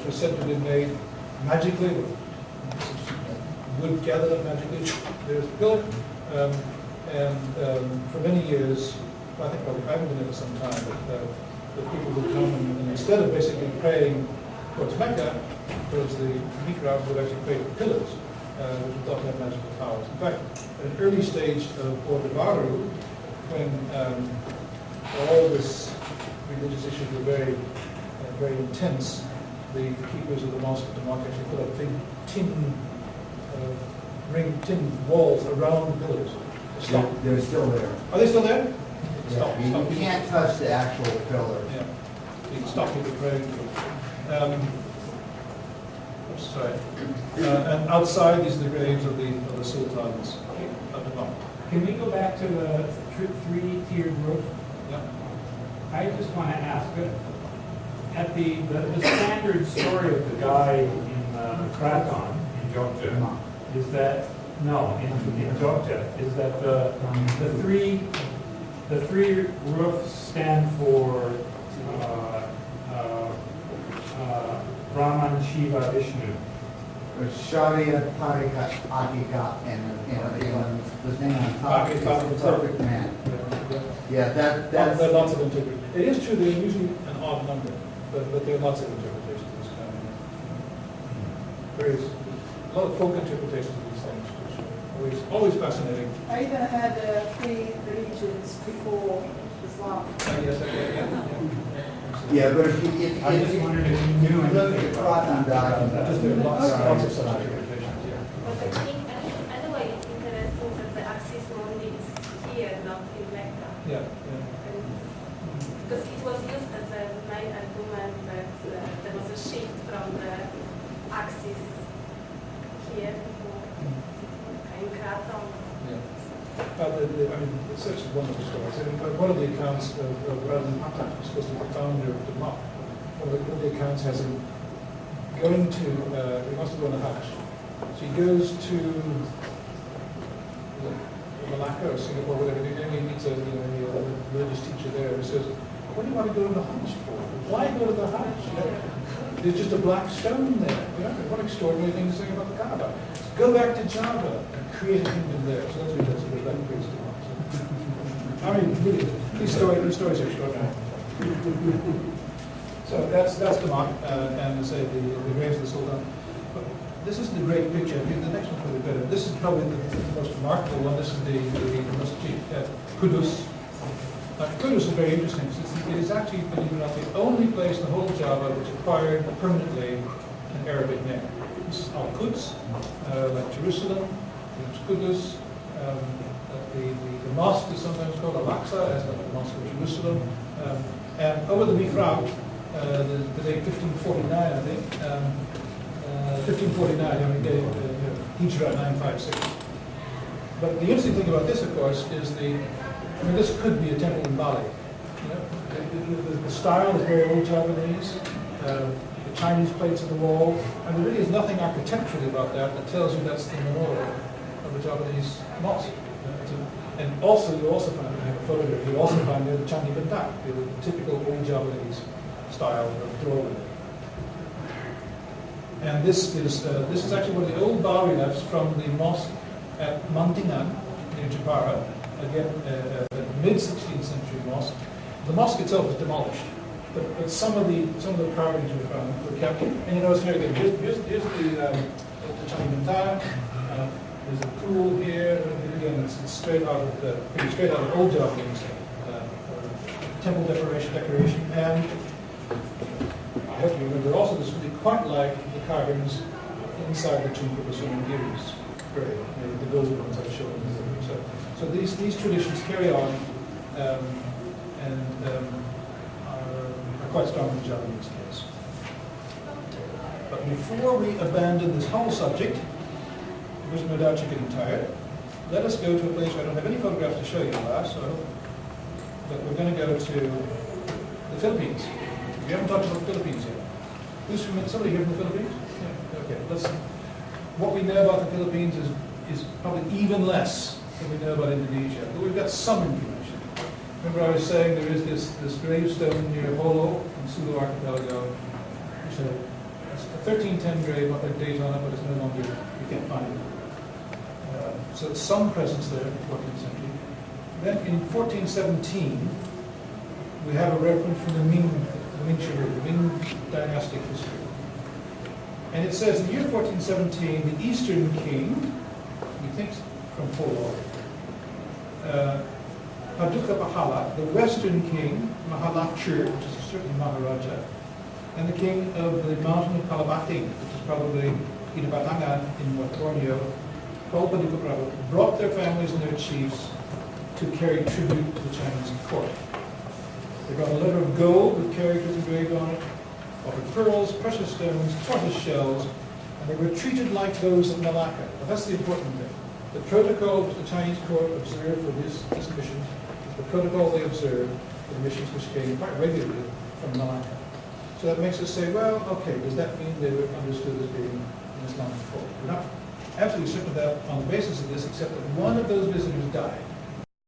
was said to be made magically, wood gathered up magically, there's the pillar. For many years, I think probably I haven't been there for some time, but people would come and instead of basically praying towards Mecca, towards the mihrab, would actually pray for pillars, which were thought to have magical powers. In fact, at an early stage of Order Baru, when all this religious issues were very, very intense, the keepers of the mosque actually put up big tin walls around the pillars. They're still there. Are they still there? Yeah, you can't touch the actual pillar. Yeah, you can stop people praying. Sorry. And outside, these are the graves of the sultans at the bottom. Can we go back to the three-tiered roof? Yeah. I just want to ask, at the standard story of the guy in Kraton, in Jogja, is that, no, in Jogja, is that the three roofs stand for Brahman, Shiva, Vishnu. Sharia, Tarika, Akika, and the thing on top is the perfect man. Yeah, that's... There are lots of interpretations. It is true they're usually an odd number, but there are lots of interpretations of this kind. Various, a lot of folk interpretations of these things, which are always fascinating. Aida had 3 religions before Islam. Yeah, but if you I just wondered if you knew look at anything the about Kraton document, There are lots of such interpretations, yeah. But I think anyway it's interesting that the axis only is here, not in Mecca. Yeah. And because it was used as a main argument that there was a shift from the axis here in Kraton. Yeah. It's such a wonderful story. One of the accounts of Radhan Patak, who's supposed to be the founder of the mosque, one of the accounts has him going to, he wants to go on a Hajj. So he goes to Malacca or Singapore, whatever, and he meets a religious teacher there who says, what do you want to go to the Hajj for? Why go to the Hajj? There's just a black stone there. What extraordinary thing to say about the Kaaba. Go back to Java and create a kingdom there. So that's what he does. He goes back and creates the mosque. I mean, really, these stories are extraordinary. So that's the mosque, and say the graves of the Sultan. But this is the great picture. The next one's probably better. This is probably the most remarkable one. This is the Masjid at Qudus. Qudus is very interesting. It is actually, believe it or not, the only place in the whole of Java which acquired permanently an Arabic name. This is Al-Quds, like Jerusalem, it's Qudus. The mosque is sometimes called Al-Aqsa, as the Mosque of Jerusalem. And over the mihrab, the date 1549, I think, 1549, Hijra 956. But the interesting thing about this, of course, is this could be a temple in Bali. The style is very old Javanese. The Chinese plates on the wall, and there really is nothing architecturally about that tells you that's the menorah of a Javanese mosque. And also, you also find, I have a photo here, you also find the Candi Bendak, the typical old Javanese style of doorway. And this is actually one of the old bas-reliefs from the mosque at Mantingan near Jepara, again a mid-16th century mosque. The mosque itself was demolished, but some of the carvings were found were kept. And you notice here again, here's the Candi Bendak. There's a pool here. Again, it's straight out of old Japanese temple decoration. And I hope you remember also this would be quite like the carvings inside the tomb of the Sunandiri's grave, the golden ones I showed you. So these traditions carry on and are quite strong in the Japanese case. But before we abandon this whole subject, because no doubt you're getting tired, let us go to a place where I don't have any photographs to show you, alas, so I hope that we're going to go to the Philippines. We haven't talked about the Philippines yet. Who's from somebody here from the Philippines? Yeah. Okay, what we know about the Philippines is probably even less than we know about Indonesia, but we've got some information. Remember I was saying there is this gravestone near Holo in Sulu Archipelago, which is a a 1310 grave, got their date on it, but it's no longer, you can't find it. So some presence there in the 14th century. Then in 1417, we have a reference from the Ming dynastic history. And it says in the year 1417, the eastern king, we think from Polo, Paduka Pahala, the western king, Mahalachur, which is certainly Maharaja, and the king of the mountain of Kalabating, which is probably Kinabatangan in North Borneo, called Paduka Prabhu, brought their families and their chiefs to carry tribute to the Chinese court. They brought a letter of gold with characters engraved on it, offered pearls, precious stones, tortoise shells, and they were treated like those of Malacca. Well, that's the important thing. The protocol that the Chinese court observed for this mission is the protocol they observed for the missions which came quite regularly from Malacca. So that makes us say, well, okay, does that mean they were understood as being an Islamic court? We're not absolutely certain of that on the basis of this, except that one of those visitors died.